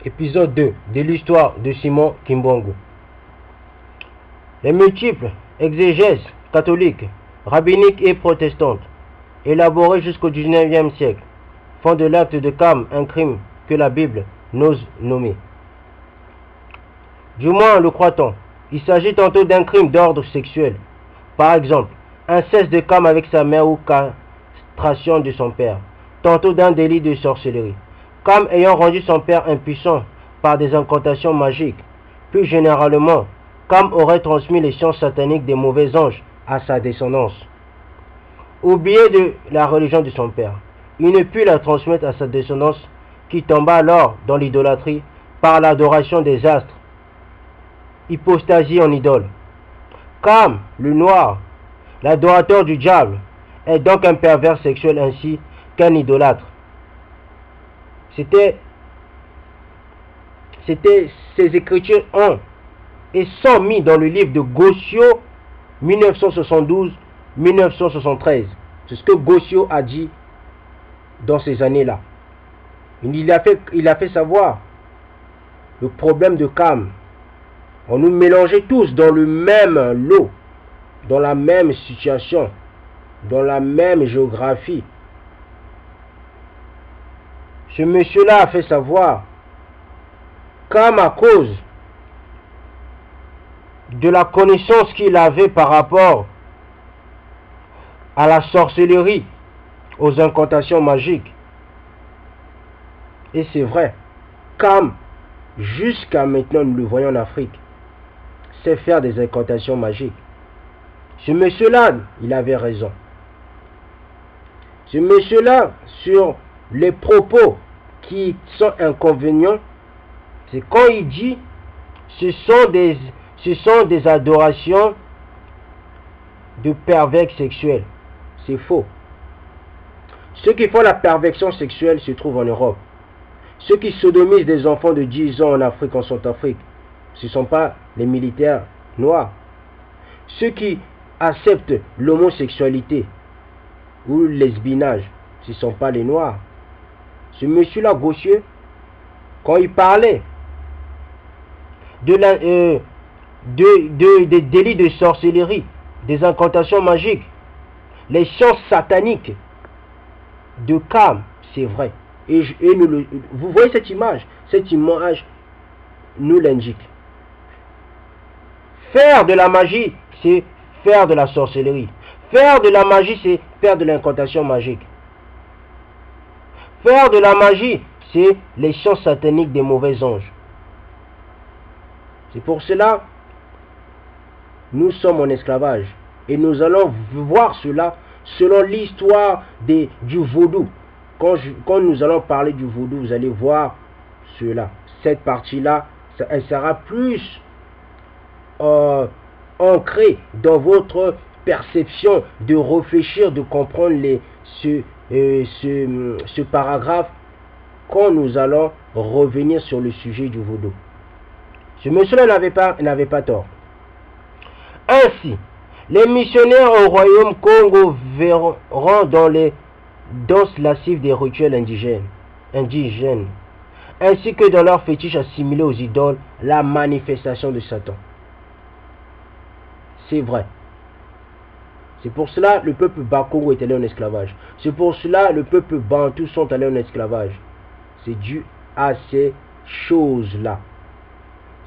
Épisode 2 de l'histoire de Simon Kimbongo. Les multiples exégèses catholiques, rabbiniques et protestantes, élaborées jusqu'au XIXe siècle, font de l'acte de Cam un crime que la Bible n'ose nommer. Du moins le croit-on. Il s'agit tantôt d'un crime d'ordre sexuel, par exemple, inceste de Cam avec sa mère ou castration de son père, tantôt d'un délit de sorcellerie. Cam ayant rendu son père impuissant par des incantations magiques. Plus généralement, Cam aurait transmis les sciences sataniques des mauvais anges à sa descendance. Oublié de la religion de son père, il ne put la transmettre à sa descendance qui tomba alors dans l'idolâtrie par l'adoration des astres, hypostasie en idole. Cam, le noir, l'adorateur du diable, est donc un pervers sexuel ainsi qu'un idolâtre. Ces écritures ont et sont mis dans le livre de Gossio 1972-1973. C'est ce que Gossio a dit dans ces années-là. Il a fait savoir le problème de Cam. On nous mélangeait tous dans le même lot, dans la même situation, dans la même géographie. Ce monsieur-là a fait savoir Cam, à cause de la connaissance qu'il avait par rapport à la sorcellerie, aux incantations magiques. Et c'est vrai, Cam, jusqu'à maintenant, nous le voyons en Afrique, sait faire des incantations magiques. Ce monsieur-là, il avait raison. Ce monsieur-là, sur les propos qui sont inconvénients, c'est quand il dit ce sont des adorations de pervers sexuels. C'est faux. Ceux qui font la perversion sexuelle se trouvent en Europe. Ceux qui sodomisent des enfants de 10 ans en Afrique, en Centrafrique, ce ne sont pas les militaires noirs. Ceux qui acceptent l'homosexualité ou le lesbinage, ce ne sont pas les noirs. Ce monsieur-là, Gossieux, quand il parlait des délits de sorcellerie, des incantations magiques, les sciences sataniques de Cam, c'est vrai. Vous voyez cette image nous l'indique. Faire de la magie, c'est faire de la sorcellerie. Faire de la magie, c'est faire de l'incantation magique. Faire de la magie, c'est les sciences sataniques des mauvais anges. C'est pour cela nous sommes en esclavage. Et nous allons voir cela selon l'histoire du vaudou. Quand nous allons parler du vaudou, vous allez voir cela. Cette partie-là, elle sera plus ancrée dans votre perception de réfléchir, de comprendre ce paragraphe quand nous allons revenir sur le sujet du vaudou. Ce monsieur-là n'avait pas tort. Ainsi, les missionnaires au royaume Congo verront dans les danses lascives des rituels indigènes, ainsi que dans leurs fétiches assimilés aux idoles, la manifestation de Satan. C'est vrai. C'est pour cela que le peuple Bakongo est allé en esclavage. C'est pour cela que le peuple Bantou sont allés en esclavage. C'est dû à ces choses-là.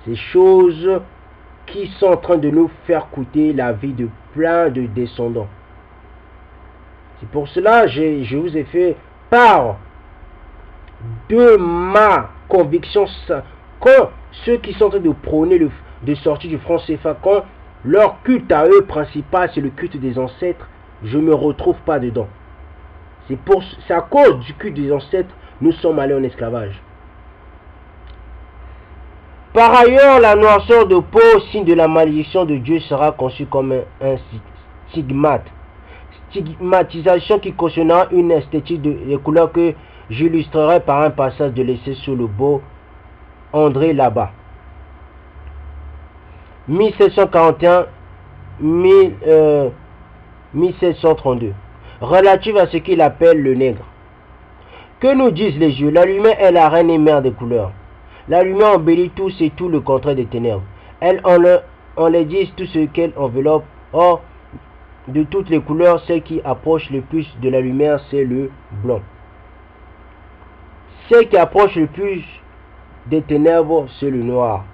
Ces choses qui sont en train de nous faire coûter la vie de plein de descendants. C'est pour cela que je vous ai fait part de ma conviction. Quand ceux qui sont en train de prôner de sortir du franc CFA, quand leur culte à eux principal c'est le culte des ancêtres, je ne me retrouve pas dedans. C'est à cause du culte des ancêtres nous sommes allés en esclavage. Par ailleurs, la noirceur de peau, signe de la malédiction de Dieu, sera conçue comme un stigmate. Stigmatisation qui cautionnera une esthétique de couleurs que j'illustrerai par un passage de l'essai sur le beau André Labat. 1741-1732. Relative à ce qu'il appelle le nègre. Que nous disent les yeux? La lumière est la reine et mère des couleurs. La lumière embellit tout, c'est tout le contraire des ténèbres. Elle enlaidit tout ce qu'elle enveloppe. Or, de toutes les couleurs, celle qui approche le plus de la lumière, c'est le blanc. Celle qui approche le plus des ténèbres, c'est le noir.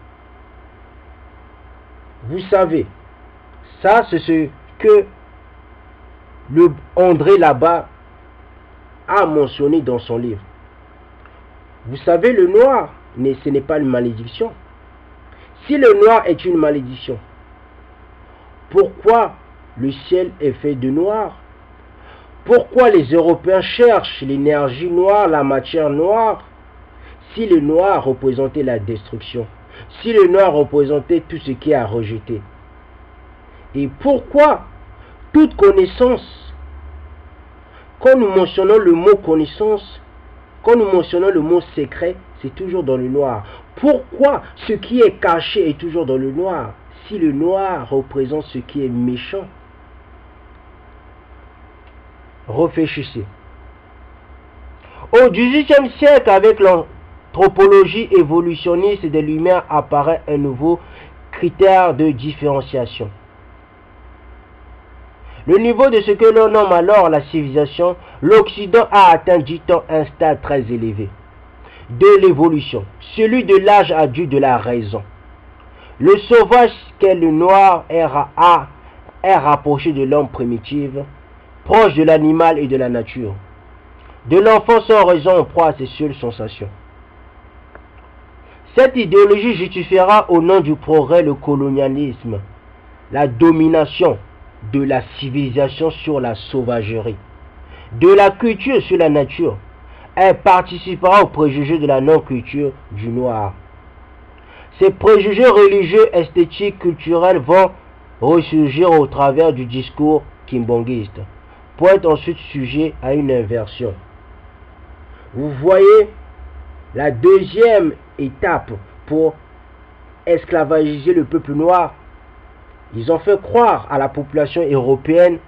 Vous savez, ça c'est ce que le André là-bas a mentionné dans son livre. Vous savez, le noir, mais ce n'est pas une malédiction. Si le noir est une malédiction, pourquoi le ciel est fait de noir? Pourquoi les Européens cherchent l'énergie noire, la matière noire? Si le noir représentait la destruction, si le noir représentait tout ce qui est à rejeter. Et pourquoi toute connaissance, quand nous mentionnons le mot connaissance, quand nous mentionnons le mot secret, c'est toujours dans le noir. Pourquoi ce qui est caché est toujours dans le noir, si le noir représente ce qui est méchant? Réfléchissez. Au XVIIIe siècle, avec l'anthropologie évolutionniste des Lumières, apparaît un nouveau critère de différenciation. Le niveau de ce que l'on nomme alors la civilisation, l'Occident a atteint, dit-on, un stade très élevé de l'évolution, celui de l'âge adulte de la raison. Le sauvage qu'est le noir est rapproché de l'homme primitif, proche de l'animal et de la nature, de l'enfant sans raison en proie à ses seules sensations. Cette idéologie justifiera au nom du progrès le colonialisme, la domination de la civilisation sur la sauvagerie, de la culture sur la nature. Elle participera aux préjugés de la non-culture du noir. Ces préjugés religieux, esthétiques, culturels vont ressurgir au travers du discours kimbangiste, pour être ensuite sujet à une inversion. Vous voyez, la deuxième étape pour esclavagiser le peuple noir, ils ont fait croire à la population européenne,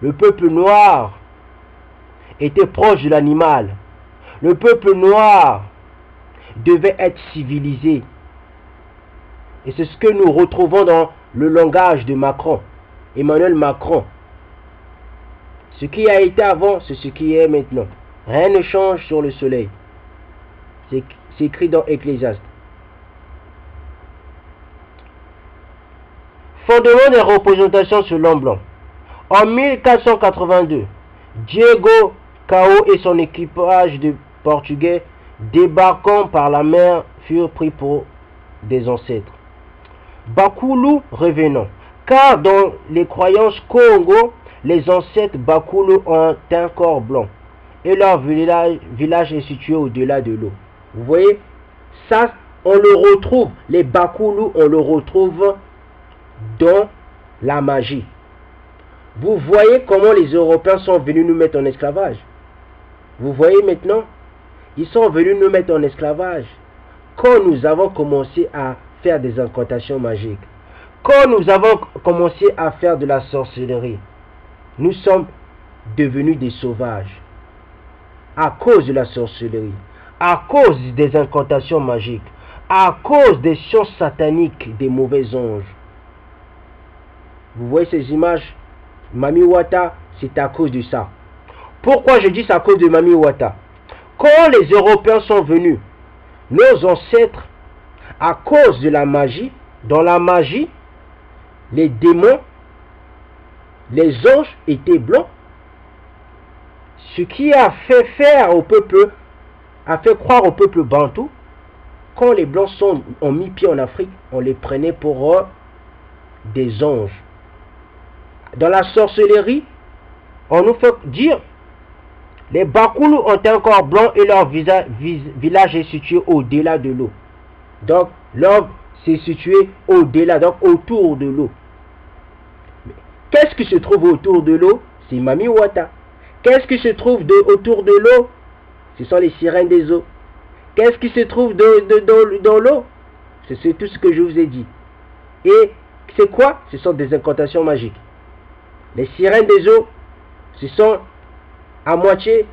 le peuple noir était proche de l'animal. Le peuple noir devait être civilisé. Et c'est ce que nous retrouvons dans le langage de Macron, Emmanuel Macron. Ce qui a été avant, c'est ce qui est maintenant. Rien ne change sur le soleil. C'est écrit dans Ecclésiaste. Fondement des représentations sur l'homme blanc. En 1482, Diego Cao et son équipage de Portugais débarquant par la mer furent pris pour des ancêtres. Bakulu revenant, car dans les croyances Congo, les ancêtres Bakulu ont un corps blanc et leur village est situé au-delà de l'eau. Vous voyez, ça on le retrouve, les Bakulu on le retrouve dans la magie. Vous voyez comment les Européens sont venus nous mettre en esclavage. Vous voyez maintenant, ils sont venus nous mettre en esclavage quand nous avons commencé à faire des incantations magiques. Quand nous avons commencé à faire de la sorcellerie, nous sommes devenus des sauvages. À cause de la sorcellerie, à cause des incantations magiques, à cause des sciences sataniques des mauvais anges. Vous voyez ces images? Mami Wata, c'est à cause de ça. Pourquoi je dis c'est à cause de Mami Wata? Quand les Européens sont venus, nos ancêtres, à cause de la magie, dans la magie, les démons, les anges étaient blancs. Ce qui a fait faire au peuple, a fait croire au peuple bantou, quand les blancs ont mis pied en Afrique, on les prenait pour des anges. Dans la sorcellerie, on nous fait dire les Bakulu ont un corps blanc et leur village est situé au-delà de l'eau. Donc, l'homme s'est situé au-delà, donc autour de l'eau. Qu'est-ce qui se trouve autour de l'eau? C'est Mami Wata. Qu'est-ce qui se trouve autour de l'eau? Ce sont les sirènes des eaux. Qu'est-ce qui se trouve dans l'eau? C'est tout ce que je vous ai dit. Et c'est quoi? Ce sont des incantations magiques. Les sirènes des eaux, ce sont à moitié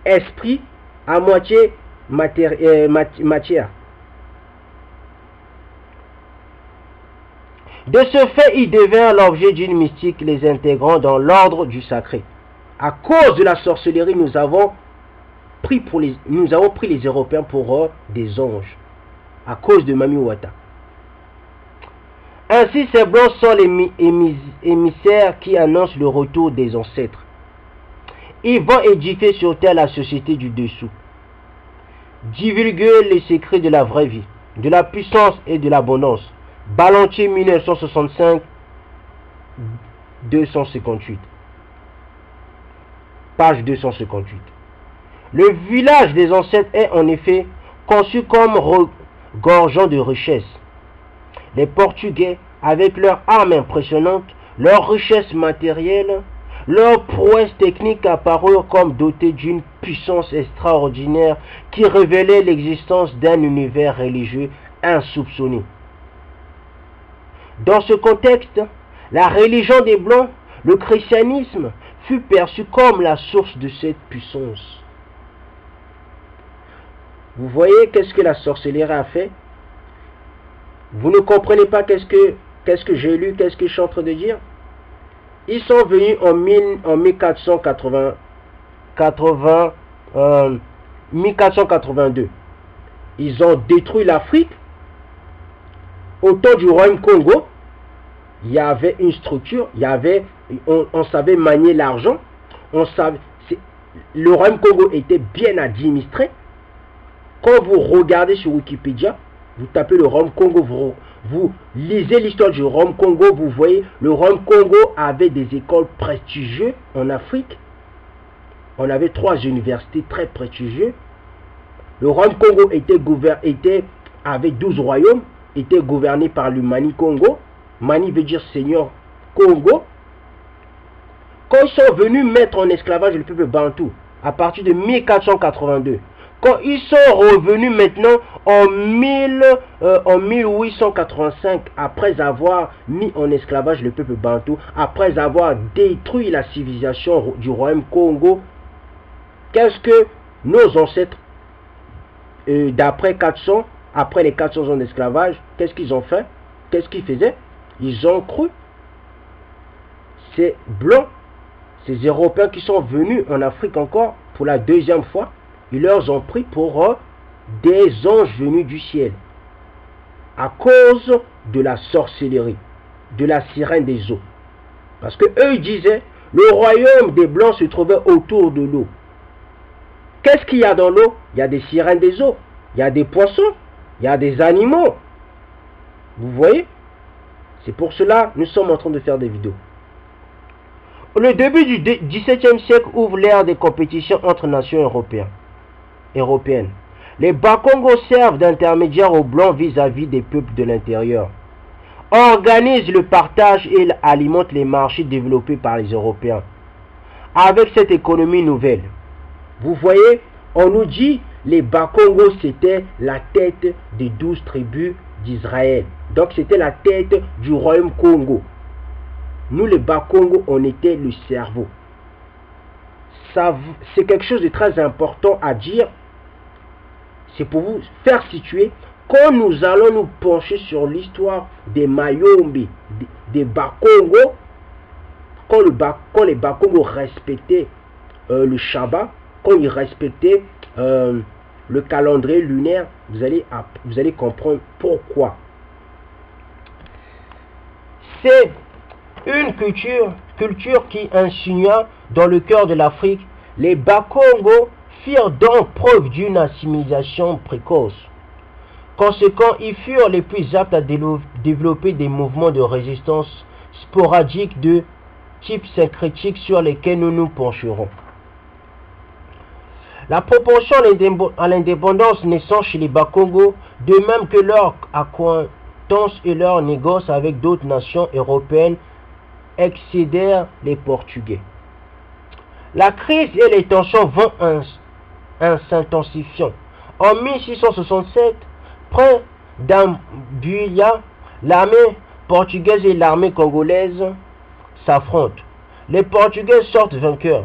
esprit, à moitié matière. De ce fait, ils devinrent l'objet d'une mystique, les intégrant dans l'ordre du sacré. À cause de la sorcellerie, nous avons pris les Européens pour des anges. À cause de Mami Wata. Ainsi, ces blancs sont les émissaires qui annoncent le retour des ancêtres. Ils vont édifier sur terre la société du dessous. Divulguer les secrets de la vraie vie, de la puissance et de l'abondance. Ballantier 1965, 258. Page 258. Le village des ancêtres est en effet conçu comme regorgeant de richesses. Les Portugais, avec leurs armes impressionnantes, leur richesse matérielle, leurs prouesses techniques apparurent comme dotés d'une puissance extraordinaire qui révélait l'existence d'un univers religieux insoupçonné. Dans ce contexte, la religion des Blancs, le christianisme, fut perçu comme la source de cette puissance. Vous voyez qu'est-ce que la sorcellerie a fait? Vous ne comprenez pas qu'est-ce que j'ai lu, qu'est-ce que je suis en train de dire? Ils sont venus en 1482. Ils ont détruit l'Afrique. Au temps du royaume Congo, il y avait une structure, on savait manier l'argent, le royaume Congo était bien administré. Quand vous regardez sur Wikipédia, vous tapez le royaume Congo, vous lisez l'histoire du royaume Congo, vous voyez, le royaume Congo avait des écoles prestigieuses en Afrique. On avait 3 universités très prestigieuses. Le royaume Congo avait 12 royaumes, était gouverné par le Mani Congo. Mani veut dire Seigneur Congo. Quand ils sont venus mettre en esclavage le peuple bantou, à partir de 1482, quand ils sont revenus maintenant en 1885, après avoir mis en esclavage le peuple bantou, après avoir détruit la civilisation du royaume Congo, qu'est-ce que nos ancêtres, après les 400 ans d'esclavage, qu'est-ce qu'ils ont fait? Qu'est-ce qu'ils faisaient? Ils ont cru. Ces blancs, ces Européens qui sont venus en Afrique encore pour la 2e fois, ils leur ont pris pour des anges venus du ciel. À cause de la sorcellerie, de la sirène des eaux. Parce que eux ils disaient, le royaume des blancs se trouvait autour de l'eau. Qu'est-ce qu'il y a dans l'eau? Il y a des sirènes des eaux, il y a des poissons, il y a des animaux. Vous voyez? C'est pour cela que nous sommes en train de faire des vidéos. Le début du XVIIe siècle ouvre l'ère des compétitions entre nations européennes. Les Bakongos servent d'intermédiaires aux Blancs vis-à-vis des peuples de l'intérieur. Organisent le partage et alimentent les marchés développés par les Européens. Avec cette économie nouvelle, vous voyez, on nous dit les Bakongos c'était la tête des 12 tribus d'Israël. Donc c'était la tête du royaume Congo. Nous les Bakongo, on était le cerveau. C'est quelque chose de très important à dire. C'est pour vous faire situer. Quand nous allons nous pencher sur l'histoire des Mayombe, des Bakongo, quand les Bakongo respectaient le Shabbat, quand ils respectaient le calendrier lunaire, vous allez comprendre pourquoi. C'est une culture qui insinua dans le cœur de l'Afrique. Les Bakongo firent donc preuve d'une assimilation précoce. Conséquent, ils furent les plus aptes à développer des mouvements de résistance sporadiques de type syncrétique sur lesquels nous nous pencherons. La propension à l'indépendance naissant chez les Bakongo, de même que leur acquaintance et leur négoce avec d'autres nations européennes, excédèrent les Portugais. La crise et les tensions vont s'intensifiant. En 1667, près d'Ambuya, l'armée portugaise et l'armée congolaise s'affrontent. Les Portugais sortent vainqueurs.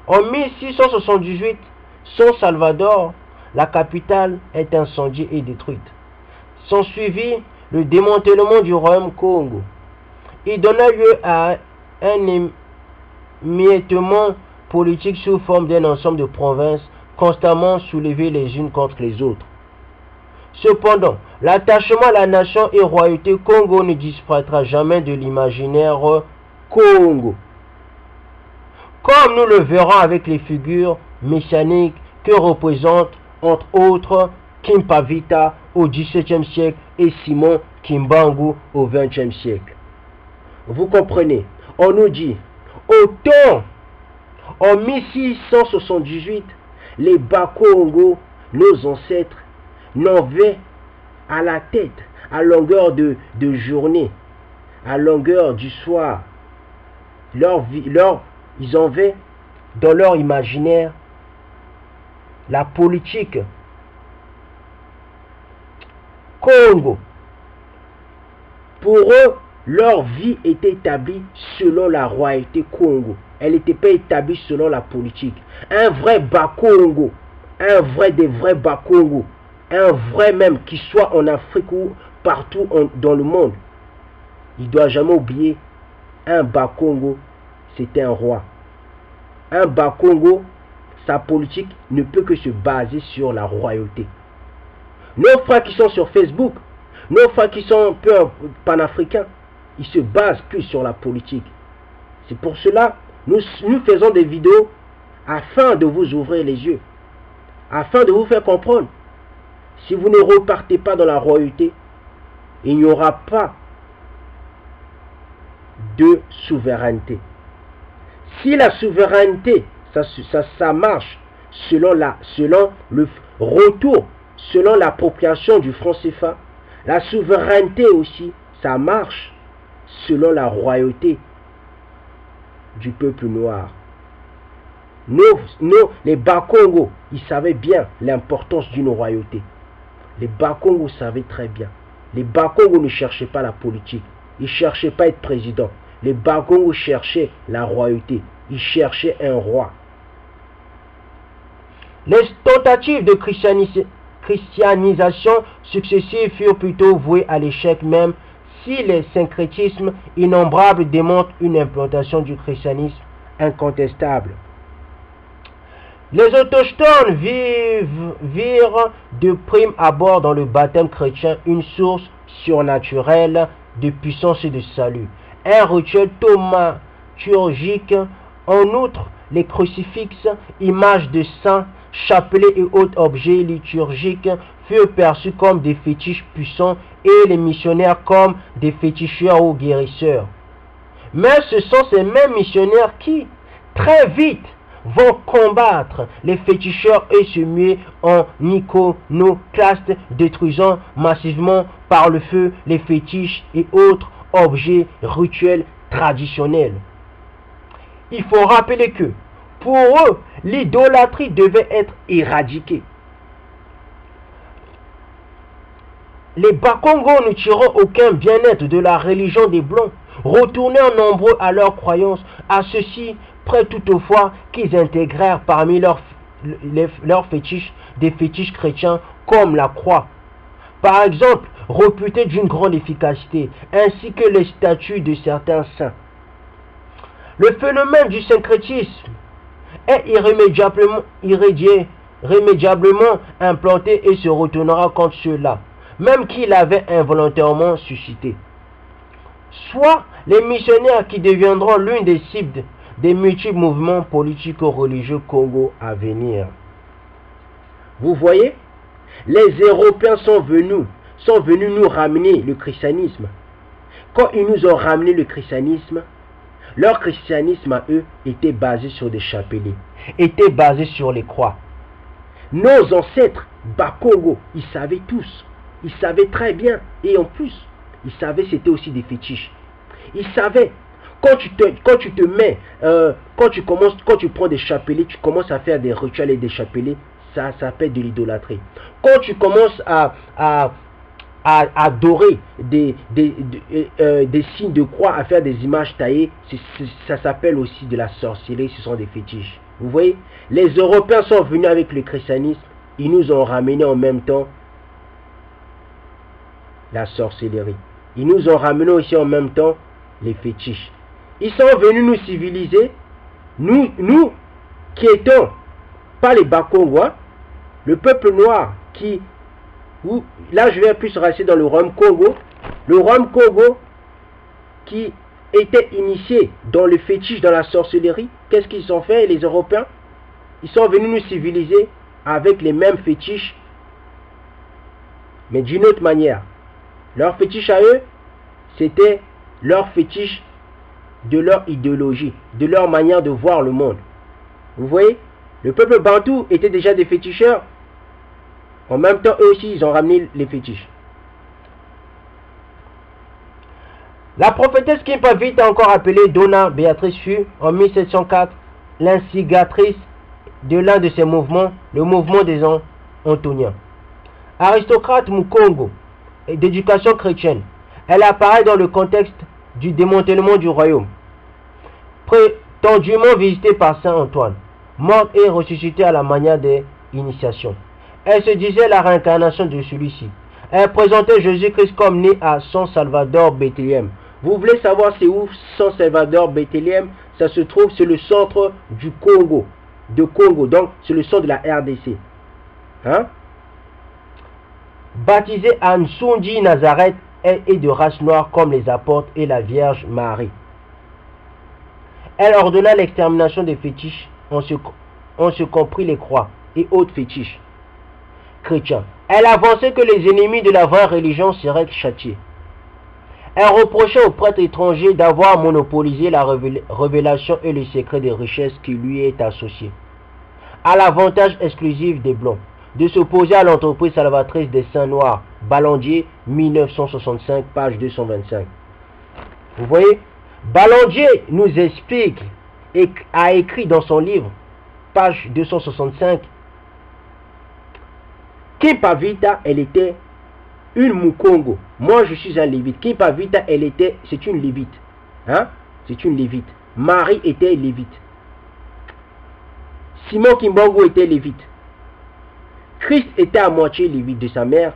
En 1678, San Salvador, la capitale est incendiée et détruite. S'ensuivit le démantèlement du royaume Congo. Il donna lieu à un émiettement politique sous forme d'un ensemble de provinces constamment soulevées les unes contre les autres. Cependant, l'attachement à la nation et royauté Congo ne disparaîtra jamais de l'imaginaire Congo. Comme nous le verrons avec les figures messianiques que représentent entre autres Kimpavita au XVIIe siècle et Simon Kimbangu au XXe siècle. Vous comprenez, on nous dit, autant en 1678, les Bakongo, nos ancêtres, n'avaient à la tête, à longueur de journée, à longueur du soir, ils avaient dans leur imaginaire la politique Congo. Pour eux, leur vie était établie selon la royauté Congo. Elle n'était pas établie selon la politique. Un vrai Bakongo, un vrai des vrais Bakongo, un vrai même qui soit en Afrique ou partout dans le monde, il ne doit jamais oublier, un Bakongo, c'était un roi. Un Bakongo, sa politique ne peut que se baser sur la royauté. Nos frères qui sont sur Facebook, nos frères qui sont un peu panafricains, ils se basent plus sur la politique. C'est pour cela nous faisons des vidéos afin de vous ouvrir les yeux, afin de vous faire comprendre. Si vous ne repartez pas dans la royauté, il n'y aura pas de souveraineté. Si la souveraineté, ça marche selon le retour, selon l'appropriation du franc CFA, la souveraineté aussi, ça marche selon la royauté du peuple noir. Les Bakongo, ils savaient bien l'importance d'une royauté. Les Bakongo savaient très bien. Les Bakongo ne cherchaient pas la politique. Ils ne cherchaient pas à être président. Les Bakongo cherchaient la royauté. Ils cherchaient un roi. Les tentatives de christianisation successives furent plutôt vouées à l'échec, même si les syncrétismes innombrables démontrent une implantation du christianisme incontestable. Les autochtones virent de prime abord dans le baptême chrétien une source surnaturelle de puissance et de salut, un rituel thaumaturgique. En outre, les crucifixes, images de saints, chapelets et autres objets liturgiques furent perçus comme des fétiches puissants et les missionnaires comme des féticheurs ou guérisseurs. Mais ce sont ces mêmes missionnaires qui, très vite, vont combattre les féticheurs et se muer en iconoclastes, détruisant massivement par le feu les fétiches et autres objets rituels traditionnels. Il faut rappeler que, pour eux, l'idolâtrie devait être éradiquée. Les Bakongo ne tirant aucun bien-être de la religion des Blancs, retournèrent nombreux à leurs croyances, à ceux-ci près toutefois qu'ils intégrèrent parmi leurs fétiches des fétiches chrétiens comme la croix, par exemple, réputée d'une grande efficacité, ainsi que les statues de certains saints. Le phénomène du syncrétisme est irrémédiablement implanté et se retournera contre ceux-là, même qu'il l'avait involontairement suscité. Soit les missionnaires qui deviendront l'une des cibles des multiples mouvements politico-religieux Congo à venir. Vous voyez, les Européens sont venus nous ramener le christianisme. Quand ils nous ont ramené le christianisme, leur christianisme à eux était basé sur des chapelets, était basé sur les croix. Nos ancêtres, Bakongo, ils savaient tous, ils savaient très bien, et en plus, ils savaient c'était aussi des fétiches. Ils savaient, quand tu prends des chapelets, tu commences à faire des rituels et des chapelets, ça s'appelle de l'idolâtrie. Quand tu commences à adorer des signes de croix, à faire des images taillées, ça s'appelle aussi de la sorcellerie, ce sont des fétiches. Vous voyez, les Européens sont venus avec le christianisme ils nous ont ramené en même temps la sorcellerie. Ils nous ont ramené aussi en même temps les fétiches. Ils sont venus nous civiliser, nous qui étions pas les Bakongo, le peuple noir qui, là je vais plus rester dans le royaume Congo, qui était initié dans le fétiche, dans la sorcellerie. Qu'est-ce qu'ils ont fait les Européens? Ils sont venus nous civiliser avec les mêmes fétiches, mais d'une autre manière. Leur fétiche à eux, c'était leur fétiche de leur idéologie, de leur manière de voir le monde. Vous voyez, le peuple bantou était déjà des féticheurs. En même temps, eux aussi, ils ont ramené les fétiches. La prophétesse Kimpavita, encore appelée Donna Béatrice, fut en 1704 l'instigatrice de l'un de ces mouvements, le mouvement des Antoniens. Aristocrate Mukongo et d'éducation chrétienne, elle apparaît dans le contexte du démantèlement du royaume, prétendument visité par Saint Antoine, morte et ressuscitée à la manière des initiations. Elle se disait la réincarnation de celui-ci. Elle présentait Jésus-Christ comme né à San Salvador, Bethléem. Vous voulez savoir c'est où San Salvador, Bethléem? Ça se trouve, c'est le centre du Congo, donc c'est le centre de la RDC. Hein? Baptisée à Nsundi Nazareth, elle est de race noire comme les apôtres et la Vierge Marie. Elle ordonna l'extermination des fétiches, en ce compris les croix et autres fétiches chrétiens. Elle avançait que les ennemis de la vraie religion seraient châtiés. Elle reprochait aux prêtres étrangers d'avoir monopolisé la révélation et le secret des richesses qui lui est associé, à l'avantage exclusif des Blancs, de s'opposer à l'entreprise salvatrice des Saints Noirs. Ballandier, 1965, page 225. Vous voyez, Ballandier nous explique et a écrit dans son livre, page 265, Kimpavita, elle était une Mukongo. Moi, je suis un Lévite. Kimpavita, c'est une Lévite. Hein? C'est une Lévite. Marie était Lévite. Simon Kimbangu était Lévite. Christ était à moitié Lévite de sa mère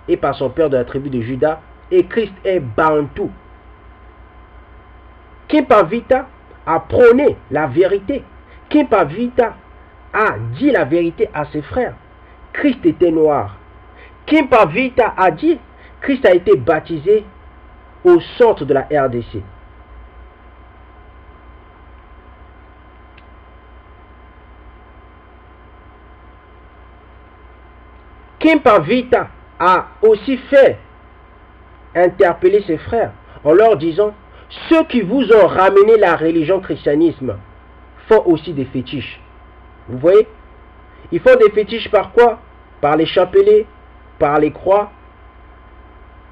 et par son père de la tribu de Juda. Et Christ est Bantou. Kimpavita a prôné la vérité. Kimpavita a dit la vérité à ses frères. Christ était noir. Kimpavita a dit, Christ a été baptisé au centre de la RDC. Kimpavita a aussi fait interpeller ses frères en leur disant, ceux qui vous ont ramené la religion christianisme font aussi des fétiches. Vous voyez? Ils font des fétiches par quoi? Par les chapelets, par les croix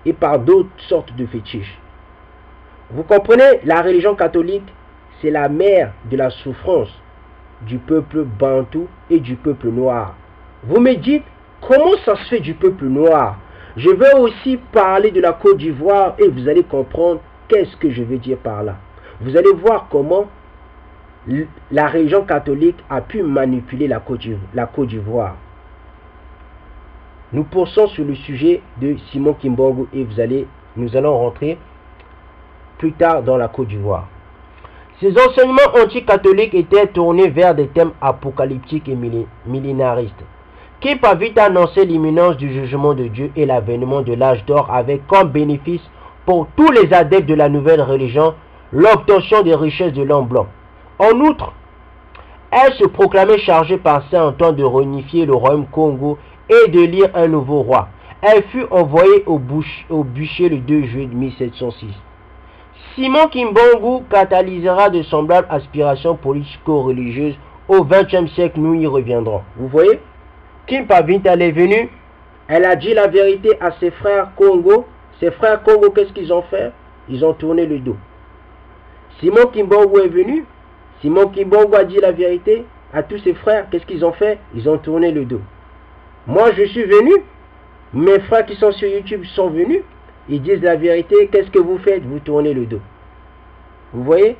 et par d'autres sortes de fétiches. Vous comprenez? La religion catholique, c'est la mère de la souffrance du peuple bantou et du peuple noir. Vous me dites, comment ça se fait du peuple noir? Je vais aussi parler de la Côte d'Ivoire et vous allez comprendre qu'est-ce que je veux dire par là. Vous allez voir comment la religion catholique a pu manipuler la Côte d'Ivoire. Nous poursuivons sur le sujet de Simon Kimbangu et nous allons rentrer plus tard dans la Côte d'Ivoire. Ces enseignements anticatholiques étaient tournés vers des thèmes apocalyptiques et millénaristes. Kimpavita annonçait l'imminence du jugement de Dieu et l'avènement de l'âge d'or avec comme bénéfice pour tous les adeptes de la nouvelle religion l'obtention des richesses de l'homme blanc. En outre, elle se proclamait chargée par Saint Antoine de réunifier le royaume Congo et de lire un nouveau roi. Elle fut envoyée au bûcher le 2 juillet 1706. Simon Kimbangu catalysera de semblables aspirations politico-religieuses au XXe siècle, nous y reviendrons. Vous voyez, Kimpavita, elle est venue, elle a dit la vérité à ses frères Congo. Ses frères Congo, qu'est-ce qu'ils ont fait? Ils ont tourné le dos. Simon Kimbangu est venu, Simon Kimbangu a dit la vérité à tous ses frères, qu'est-ce qu'ils ont fait? Ils ont tourné le dos. Moi, je suis venu, mes frères qui sont sur YouTube sont venus, ils disent la vérité, qu'est-ce que vous faites? Vous tournez le dos. Vous voyez?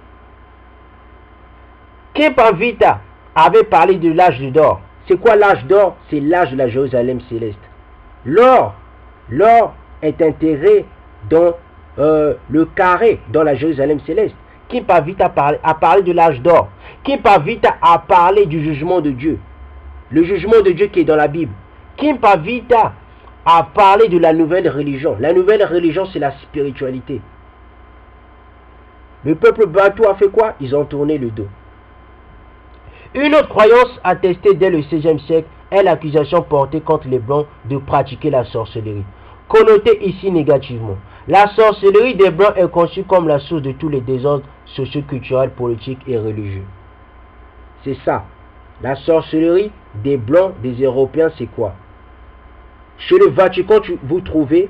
Kimpavita avait parlé de l'âge d'or. C'est quoi l'âge d'or? C'est l'âge de la Jérusalem céleste. L'or est intégré dans le carré, dans la Jérusalem céleste. Qui pas vite à parler de l'âge d'or? Qui pas vite à parler du jugement de Dieu? Le jugement de Dieu qui est dans la Bible. Qui pas vite à parler de la nouvelle religion? La nouvelle religion, c'est la spiritualité. Le peuple bantou a fait quoi? Ils ont tourné le dos. Une autre croyance attestée dès le XVIe siècle est l'accusation portée contre les Blancs de pratiquer la sorcellerie. Connotée ici négativement. La sorcellerie des Blancs est conçue comme la source de tous les désordres socio-culturels, politiques et religieux. C'est ça. La sorcellerie des Blancs, des Européens, c'est quoi? Chez le Vatican, vous trouvez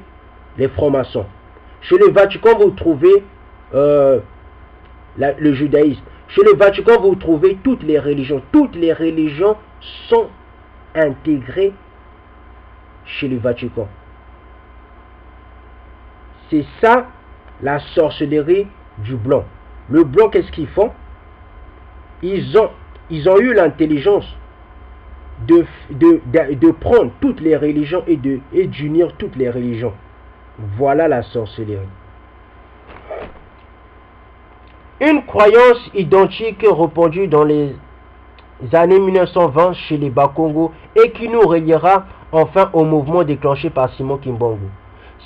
les francs-maçons. Chez le Vatican, vous trouvez le judaïsme. Chez le Vatican, vous trouvez toutes les religions. Toutes les religions sont intégrées chez le Vatican. C'est ça la sorcellerie du blanc. Le blanc, qu'est-ce qu'ils font? Ils ont eu l'intelligence de prendre toutes les religions et d'unir toutes les religions. Voilà la sorcellerie. Une croyance identique répandue dans les années 1920 chez les Bakongo et qui nous reliera enfin au mouvement déclenché par Simon Kimbangu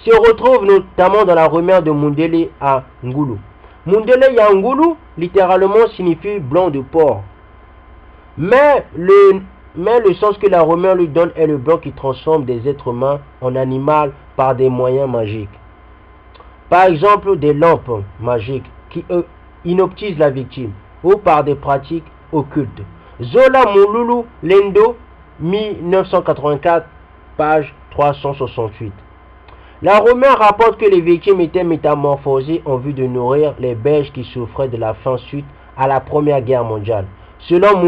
se retrouve notamment dans la rumeur de Mundele à Ngulu. Mundele ya Ngulu littéralement signifie blanc de porc. Mais le sens que la rumeur lui donne est le blanc qui transforme des êtres humains en animal par des moyens magiques. Par exemple, des lampes magiques qui inoptisent la victime ou par des pratiques occultes. Zola Mululu Lendo, 1984, page 368. La rumeur rapporte que les victimes étaient métamorphosées en vue de nourrir les Belges qui souffraient de la faim suite à la Première Guerre mondiale. Selon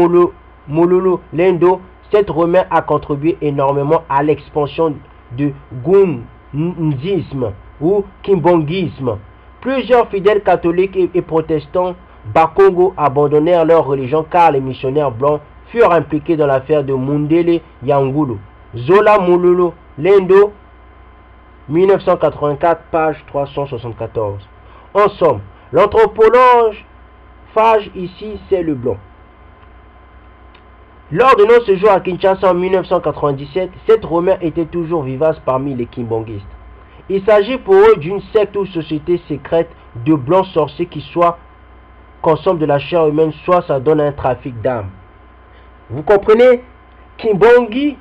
Mululu Lendo, cette rumeur a contribué énormément à l'expansion du Gunzisme ou Kimbongisme. Plusieurs fidèles catholiques et protestants Bakongo abandonnèrent leur religion car les missionnaires blancs furent impliqués dans l'affaire de Mundele Yangulu. Zola Mululu Lendo, 1984, page 374. En somme, l'anthropologue phage ici, c'est le blanc. Lors de nos séjours à Kinshasa en 1997, cette rumeur était toujours vivace parmi les Kimbongistes. Il s'agit pour eux d'une secte ou société secrète de blancs sorciers qui soit consomment de la chair humaine, soit ça donne un trafic d'âmes. Vous comprenez? Kimbongi